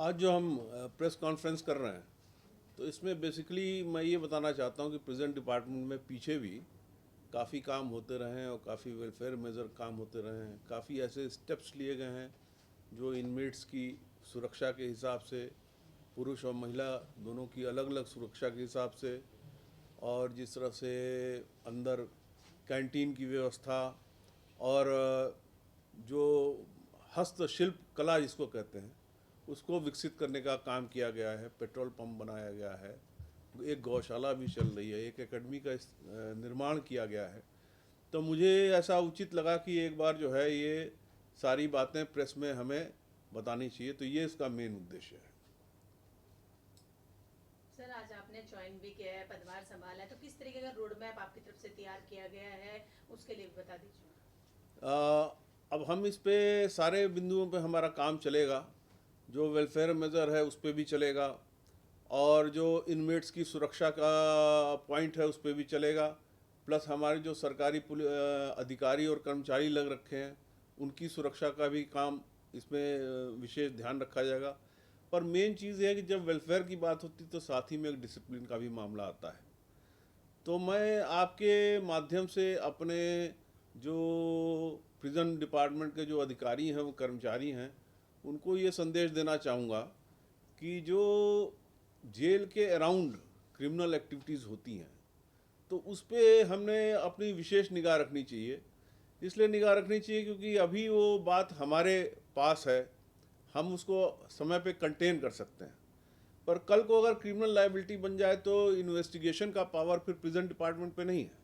आज जो हम प्रेस कॉन्फ्रेंस कर रहे हैं तो इसमें बेसिकली मैं ये बताना चाहता हूँ कि प्रेजेंट डिपार्टमेंट में पीछे भी काफ़ी काम होते रहे हैं और काफ़ी वेलफेयर मेजर काम होते रहे हैं। काफ़ी ऐसे स्टेप्स लिए गए हैं जो इनमेट्स की सुरक्षा के हिसाब से, पुरुष और महिला दोनों की अलग अलग सुरक्षा के हिसाब से, और जिस तरह से अंदर कैंटीन की व्यवस्था और जो हस्तशिल्प कला जिसको कहते हैं उसको विकसित करने का काम किया गया है। पेट्रोल पंप बनाया गया है, एक गौशाला भी चल रही है, एक एकेडमी का निर्माण किया गया है। तो मुझे ऐसा उचित लगा कि एक बार जो है ये सारी बातें प्रेस में हमें बतानी चाहिए, तो ये इसका मेन उद्देश्य है। सर, आज आपने ज्वाइन भी किया है, पदभार संभाला है, तो किस तरीके का रोड मैप आपकी तरफ से तैयार किया गया है, उसके लिए भी बता दीजिए। अब हम इस पे सारे बिंदुओं पे हमारा काम चलेगा। जो वेलफेयर मेजर है उस पे भी चलेगा, और जो इनमेट्स की सुरक्षा का पॉइंट है उस पे भी चलेगा। प्लस हमारे जो सरकारी अधिकारी और कर्मचारी लग रखे हैं उनकी सुरक्षा का भी काम इसमें विशेष ध्यान रखा जाएगा। पर मेन चीज़ है कि जब वेलफेयर की बात होती तो साथ ही में एक डिसिप्लिन का भी मामला आता है। तो मैं आपके माध्यम से अपने जो प्रिजन डिपार्टमेंट के जो अधिकारी हैं, वो कर्मचारी हैं, उनको ये संदेश देना चाहूँगा कि जो जेल के अराउंड क्रिमिनल एक्टिविटीज़ होती हैं तो उस पे हमने अपनी विशेष निगाह रखनी चाहिए। इसलिए निगाह रखनी चाहिए क्योंकि अभी वो बात हमारे पास है, हम उसको समय पे कंटेन कर सकते हैं। पर कल को अगर क्रिमिनल लायबिलिटी बन जाए तो इन्वेस्टिगेशन का पावर फिर प्रिजेंट डिपार्टमेंट पे नहीं है।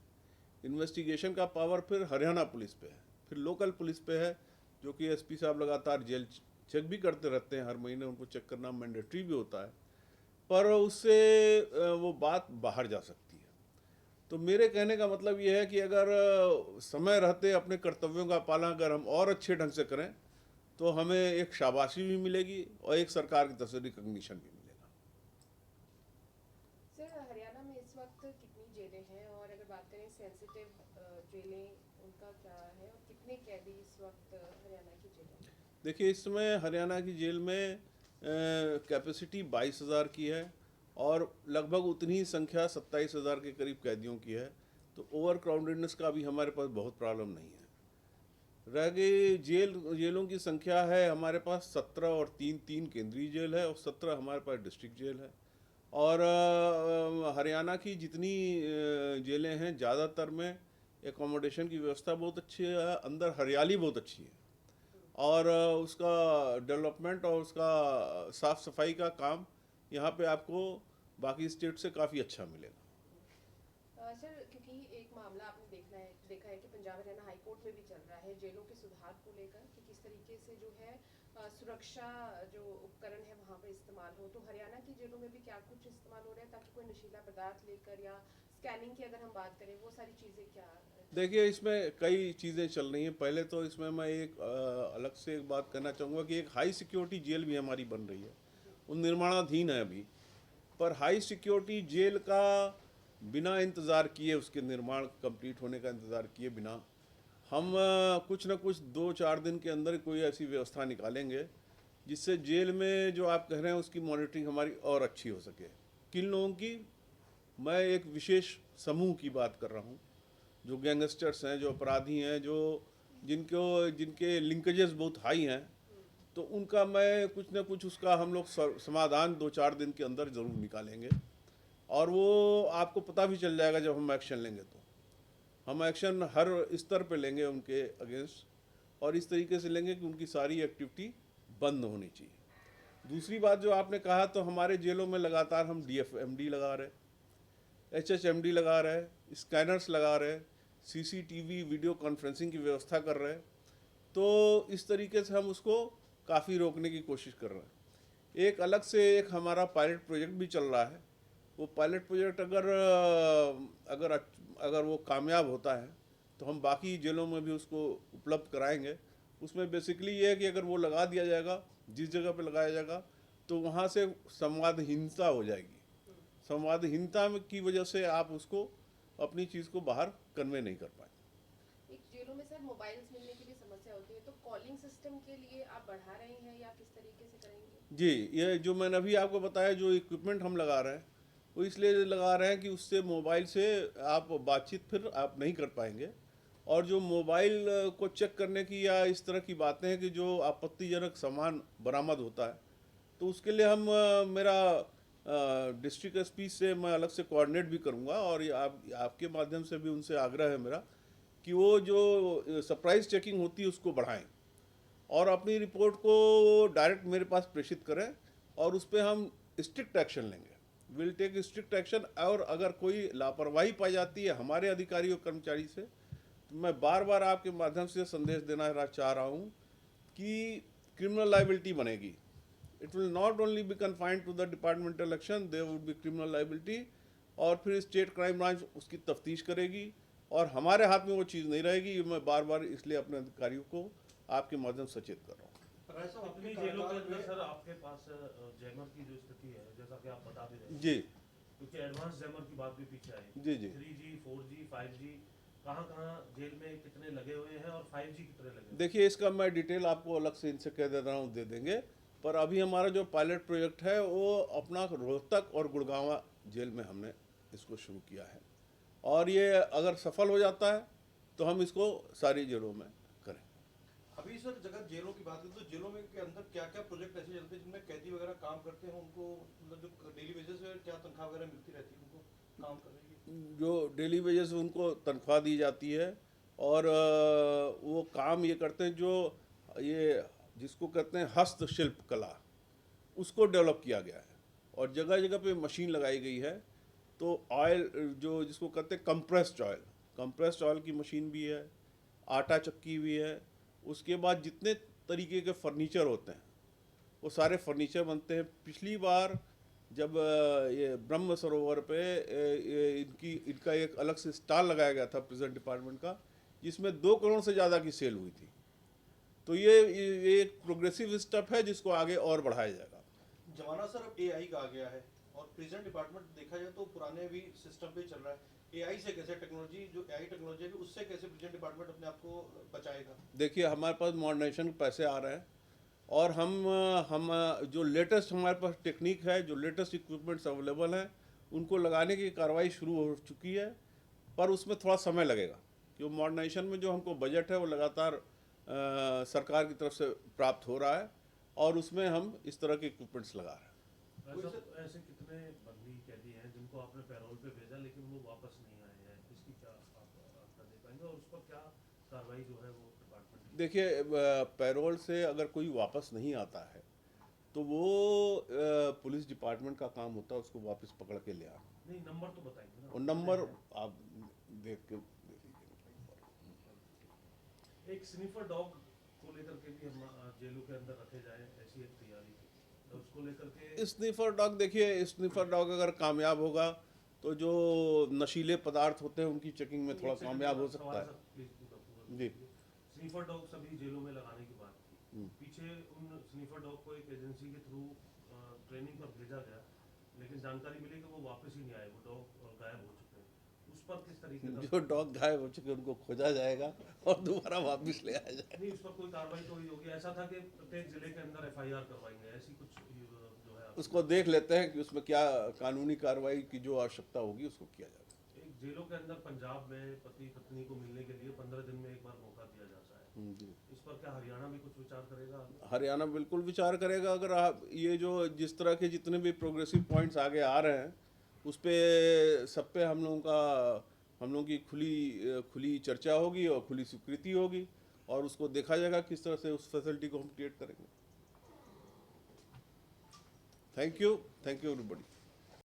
इन्वेस्टिगेशन का पावर फिर हरियाणा पुलिस पे है, फिर लोकल पुलिस पे है, जो कि एसपी साहब लगातार जेल चेक भी करते रहते हैं। हर महीने उनको चेक करना मैंडेटरी भी होता है, पर उससे वो बात बाहर जा सकती है। तो मेरे कहने का मतलब ये है कि अगर समय रहते अपने कर्तव्यों का पालन अगर हम और अच्छे ढंग से करें तो हमें एक शाबाशी भी मिलेगी और एक सरकार की तरफ से रिकग्निशन भी मिलेगा। सर, हरियाणा में इस वक्त कितनी जेलें हैं, और अगर बात करें सेंसिटिव जेलें उनका क्या है, और कितने कैदी इस वक्त हरियाणा की जेलों में? देखिए, इस समय हरियाणा की जेल में कैपेसिटी 22,000 की है और लगभग उतनी ही संख्या 27,000 के करीब कैदियों की है। तो ओवर क्राउडेडनेस का भी हमारे पास बहुत प्रॉब्लम नहीं है। रह गई जेलों की संख्या है हमारे पास 17, और तीन तीन केंद्रीय जेल है और 17 हमारे पास डिस्ट्रिक्ट जेल है। और हरियाणा की जितनी जेलें हैं ज़्यादातर में एकोमोडेशन की व्यवस्था बहुत अच्छी है, अंदर हरियाली बहुत अच्छी है, और उसका डेवलपमेंट और उसका साफ़ सफाई का काम यहाँ पे आपको बाकी स्टेट से काफ़ी अच्छा मिलेगा। सर, क्योंकि एक मामला आपने देखा है कि पंजाब हरियाणा हाई कोर्ट में भी चल रहा है जेलों के सुधार को लेकर, कि किस तरीके से जो है सुरक्षा जो उपकरण है वहाँ पर इस्तेमाल हो। तो हरियाणा की जेलों में भी क्या कुछ इस्तेमाल हो रहा है, ताकि कोई नशीला पदार्थ लेकर, या स्कैनिंग की अगर हम बात करें, वो सारी चीज़ें क्या चल देखिए, रही हैं? इसमें कई चीज़ें चल रही हैं। पहले तो इसमें मैं एक अलग से एक बात कहना चाहूँगा कि एक हाई सिक्योरिटी जेल भी हमारी बन रही है, जी। वो निर्माणाधीन है अभी। पर हाई सिक्योरिटी जेल का बिना इंतज़ार किए, उसके निर्माण कंप्लीट होने का इंतज़ार किए बिना, हम कुछ ना कुछ 2-4 दिन के अंदर कोई ऐसी व्यवस्था निकालेंगे जिससे जेल में जो आप कह रहे हैं उसकी मॉनिटरिंग हमारी और अच्छी हो सके। किन लोगों की? मैं एक विशेष समूह की बात कर रहा हूँ, जो गैंगस्टर्स हैं, जो अपराधी हैं, जो जिनको जिनके लिंकेजेस बहुत हाई हैं, तो उनका मैं कुछ ना कुछ उसका हम लोग समाधान 2-4 दिन के अंदर ज़रूर निकालेंगे। और वो आपको पता भी चल जाएगा जब हम एक्शन लेंगे। तो हम एक्शन हर स्तर पे लेंगे उनके अगेंस्ट, और इस तरीके से लेंगे कि उनकी सारी एक्टिविटी बंद होनी चाहिए। दूसरी बात जो आपने कहा, तो हमारे जेलों में लगातार हम DFMD लगा रहे, HHMD लगा रहे, स्कैनर्स लगा रहे, CCTV वीडियो कॉन्फ्रेंसिंग की व्यवस्था कर रहे हैं। तो इस तरीके से हम उसको काफ़ी रोकने की कोशिश कर रहे हैं। एक अलग से एक हमारा पायलट प्रोजेक्ट भी चल रहा है। वो पायलट प्रोजेक्ट अगर अगर वो कामयाब होता है तो हम बाकी जेलों में भी उसको उपलब्ध कराएंगे। उसमें बेसिकली ये है कि अगर वो लगा दिया जाएगा, जिस जगह पे लगाया जाएगा, तो वहाँ से संवादहीनता हो जाएगी। संवादहीनता की वजह से आप उसको अपनी चीज़ को बाहर कन्वे नहीं कर पाएंगे। एक जेलों में सर मोबाइल्स मिलने की भी समस्या होती है, तो कॉलिंग सिस्टम के लिए आप बढ़ा रहे हैं, या किस तरीके से करेंगे? जी, ये जो मैंने अभी आपको बताया, जो इक्विपमेंट हम लगा रहे हैं वो इसलिए लगा रहे हैं कि उससे मोबाइल से आप बातचीत फिर आप नहीं कर पाएंगे, और जो मोबाइल को चेक करने की या इस तरह की बातें हैं कि जो आपत्तिजनक सामान बरामद होता है, तो उसके लिए हम मेरा डिस्ट्रिक्ट एसपी से मैं अलग से कोऑर्डिनेट भी करूंगा, और ये आपके माध्यम से भी उनसे आग्रह है मेरा कि वो जो सरप्राइज चेकिंग होती है उसको बढ़ाएं और अपनी रिपोर्ट को डायरेक्ट मेरे पास प्रेषित करें, और उस पर हम स्ट्रिक्ट एक्शन लेंगे, विल टेक स्ट्रिक्ट एक्शन। और अगर कोई लापरवाही पाई जाती है हमारे अधिकारी और कर्मचारी से, तो मैं बार बार आपके माध्यम से संदेश देना चाह रहा हूँ कि क्रिमिनल लाइबिलिटी बनेगी। It will not only be confined to the departmental action, there would be criminal liability, और फिर स्टेट क्राइम ब्रांच उसकी तफ्तीश करेगी और हमारे हाथ में वो चीज़ नहीं रहेगी। ये मैं बार बार इसलिए अपने अधिकारियों को आपके माध्यम से सचेत कर रहा हूँ। अपनी जेलों के अंदर सर आपके पास जैमर की जो स्थिति है, जैसा कि आप बता भी रहे हैं, जी, क्योंकि एडवांस जैमर की बात भी पीछे आई, जी जी 3G 4G 5G कहाँ जेल में कितने लगे हुए हैं और 5G कितने लगे हुए हैं? देखिए, इसका मैं डिटेल आपको अलग से इनसे कह दे रहा हूँ, दे देंगे। पर अभी हमारा जो पायलट प्रोजेक्ट है वो अपना रोहतक और गुड़गांव जेल में हमने इसको शुरू किया है, और ये अगर सफल हो जाता है तो हम इसको सारी जेलों में करें। अभी सर जगह जेलों की बात करें तो जेलों में के अंदर क्या क्या प्रोजेक्ट ऐसे चलते हैं जिनमें कैदी वगैरह काम करते हैं, उनको मतलब जो डेली बेसिस पे क्या तनख्वाह वगैरह मिलती रहती है उनको काम करने की? जो डेली वेजेस उनको तनख्वाह दी जाती है, और वो काम ये करते हैं जो ये जिसको कहते हैं हस्तशिल्प कला, उसको डेवलप किया गया है, और जगह जगह पे मशीन लगाई गई है। तो ऑयल जो जिसको कहते हैं कंप्रेस्ड ऑयल की मशीन भी है, आटा चक्की भी है। उसके बाद जितने तरीके के फर्नीचर होते हैं वो सारे फर्नीचर बनते हैं। पिछली बार जब ये ब्रह्म सरोवर पे इनका एक अलग से स्टॉल लगाया गया था प्रिजन डिपार्टमेंट का, जिसमें 2 करोड़ से ज़्यादा की सेल हुई थी। तो ये एक प्रोग्रेसिव स्टेप है जिसको आगे और बढ़ाया जाएगा। जमाना सर अब एआई का आ गया है, और प्रिजन डिपार्टमेंट देखा जाए तो पुराने भी सिस्टम पे चल रहा है। एआई से कैसे टेक्नोलॉजी जो एआई टेक्नोलॉजी है उससे कैसे प्रिजन डिपार्टमेंट अपने आप को बचाएगा? देखिए, हमारे पास मॉडर्नाइजेशन पैसे आ रहे हैं, और हम जो लेटेस्ट हमारे पास टेक्निक है, जो लेटेस्ट इक्विपमेंट्स अवेलेबल हैं, उनको लगाने की कार्रवाई शुरू हो चुकी है। पर उसमें थोड़ा समय लगेगा, क्योंकि मॉडर्नाइजेशन में जो हमको बजट है वो लगातार सरकार की तरफ से प्राप्त हो रहा है, और उसमें हम इस तरह के इक्विपमेंट्स लगा रहे हैं। ऐसे कितने बंदी कैदी हैं जिनको आपने पैरोल पे भेजा लेकिन वो वापस नहीं आए हैं, इसकी क्या आप आंकड़ा दे पाएंगे और उस पर क्या कार्रवाई जो है वो डिपार्टमेंट? देखिए, पैरोल से अगर कोई वापस नहीं आता है तो वो पुलिस डिपार्टमेंट का काम होता है उसको वापस पकड़ के ले आना। नहीं, नंबर तो बताएंगे ना। और नंबर आप देख के एक स्निफर डॉग को लेकर के भी हम जेलों के अंदर रखे जाए, ऐसी एक तैयारी थी, तो उसको लेकर के स्निफर डॉग, देखिए स्निफर डॉग अगर कामयाब होगा तो जो नशीले पदार्थ होते हैं उनकी चेकिंग में थोड़ा कामयाब हो सकता है। जी। स्निफर डॉग सभी जेलों में लगाने की बात थी, पीछे उन स्निफर डॉग को एक एजेंसी के थ्रू ट्रेनिंग पर भेजा गया, लेकिन जानकारी मिली कि वो वापस ही नहीं आए, वो डॉग गायब हो चुके हैं। उस पर किस तरीके का? जो डॉग गायब हो चुके उनको खोजा जाएगा और दोबारा वापस ले आया जाएगा। नहीं, उस पर कोई कार्रवाई तो हुई होगी? ऐसा था कि प्रत्येक जिले के अंदर FIR करवाएंगे, ऐसी कुछ जो है उसको देख लेते हैं कि उसमें क्या कानूनी कार्रवाई की जो आवश्यकता होगी उसको किया जाएगा। एक जेलों के अंदर पंजाब में पति पत्नी को मिलने के लिए 15 दिन में एक बार मौका दिया जाता है, जी। इस पर क्या हरियाणा भी कुछ विचार करेगा? हरियाणा बिल्कुल विचार करेगा। अगर आप ये जो जिस तरह के जितने भी प्रोग्रेसिव पॉइंट्स आगे आ रहे हैं उस पे सब पे हम लोगों की खुली चर्चा होगी और खुली स्वीकृति होगी, और उसको देखा जाएगा किस तरह से उस फैसिलिटी को हम क्रिएट करेंगे। Thank you everybody.